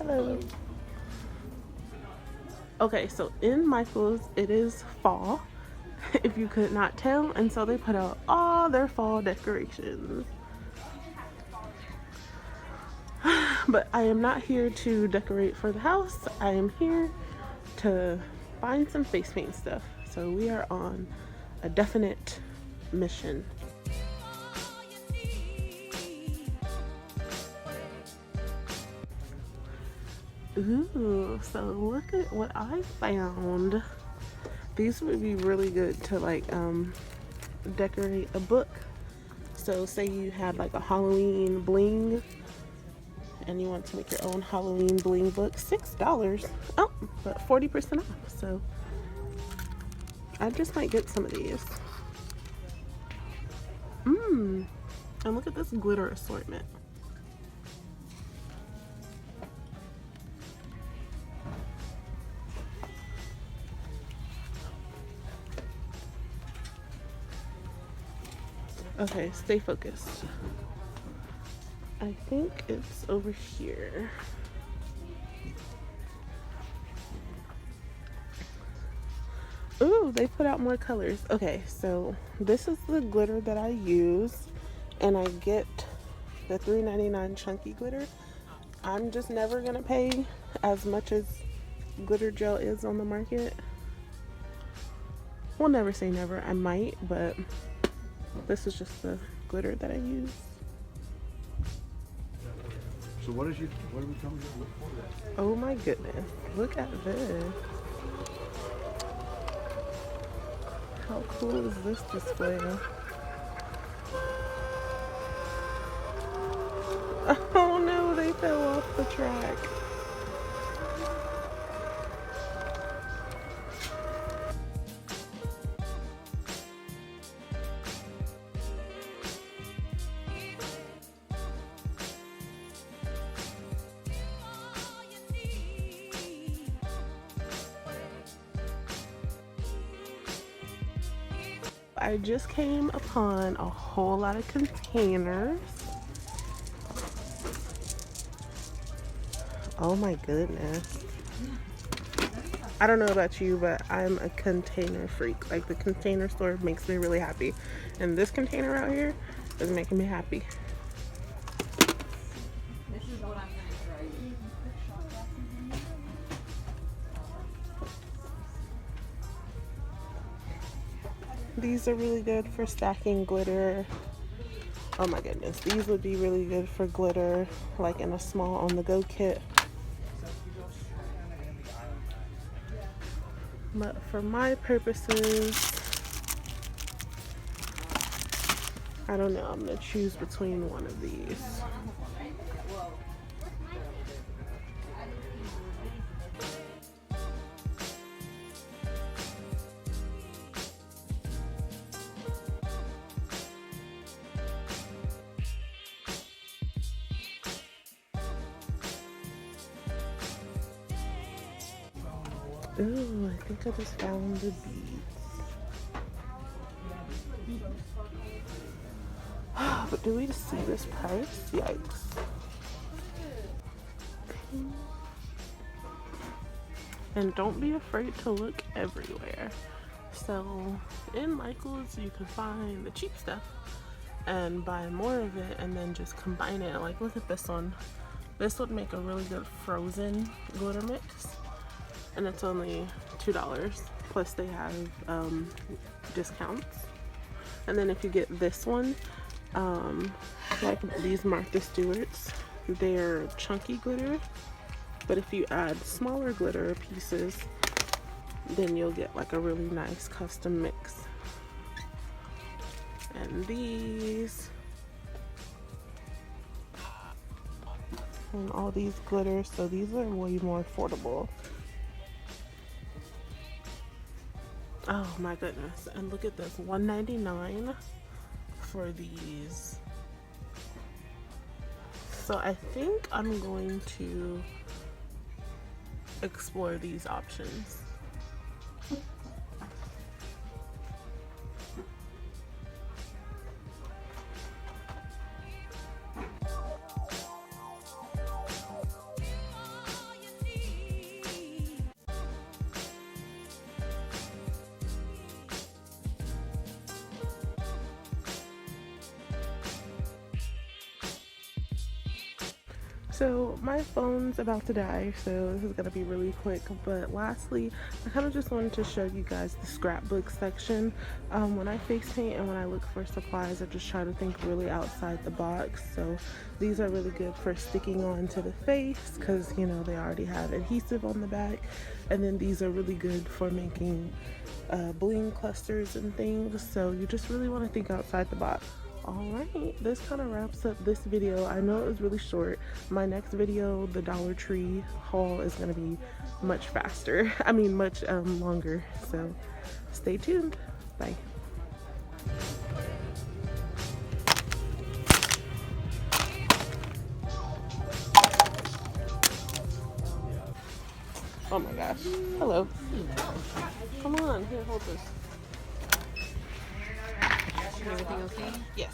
Hello. Okay, so in Michael's, it is fall, if you could not tell, and so they put out all their fall decorations. But I am not here to decorate for the house. I am here to find some face paint stuff. So we are on a definite mission. Ooh, so look at what I found. These would be really good to like decorate a book. So say you had like a Halloween bling and you want to make your own Halloween bling book, $6. Oh, but 40% off. So I just might get some of these. And look at this glitter assortment. Okay, stay focused. I think it's over here. Ooh, they put out more colors. Okay, so this is the glitter that I use, and I get the $3.99 chunky glitter. I'm just never gonna pay as much as glitter gel is on the market. We'll never say never. I might, but this is just the glitter that I use. So what are we coming to look for? Oh my goodness, look at this. How cool is this display? Oh no, they fell off the track. I just came upon a whole lot of containers. Oh my goodness. I don't know about you, but I'm a container freak. Like, the container store makes me really happy. And this container out here is making me happy. This is what I'm going to try. These are really good for stacking glitter. Oh my goodness, these would be really good for glitter, like in a small on-the-go kit. But for my purposes, I don't know, I'm gonna choose between one of these. Ooh, I think I just found the beads. But do we see this price? Yikes. And don't be afraid to look everywhere. So in Michael's, you can find the cheap stuff and buy more of it and then just combine it. Like, look at this one. This would make a really good frozen glitter mix. And it's only $2, plus they have discounts. And then if you get this one, like these Martha Stewart's, they're chunky glitter, but if you add smaller glitter pieces, then you'll get like a really nice custom mix. And these, and all these glitters, so these are way more affordable. Oh my goodness, and look at this, $1.99 for these. So I think I'm going to explore these options. So my phone's about to die, so this is gonna be really quick. But lastly, I kind of just wanted to show you guys the scrapbook section. When I face paint and when I look for supplies, I just try to think really outside the box. So these are really good for sticking on to the face because, you know, they already have adhesive on the back. And then these are really good for making bling clusters and things. So you just really want to think outside the box. Alright, this kind of wraps up this video. I know it was really short. My next video, the Dollar Tree haul, is going to be much faster. I mean, much longer. So stay tuned. Bye. Oh my gosh. Hello. Come on, here, hold this. Everything okay? Yes.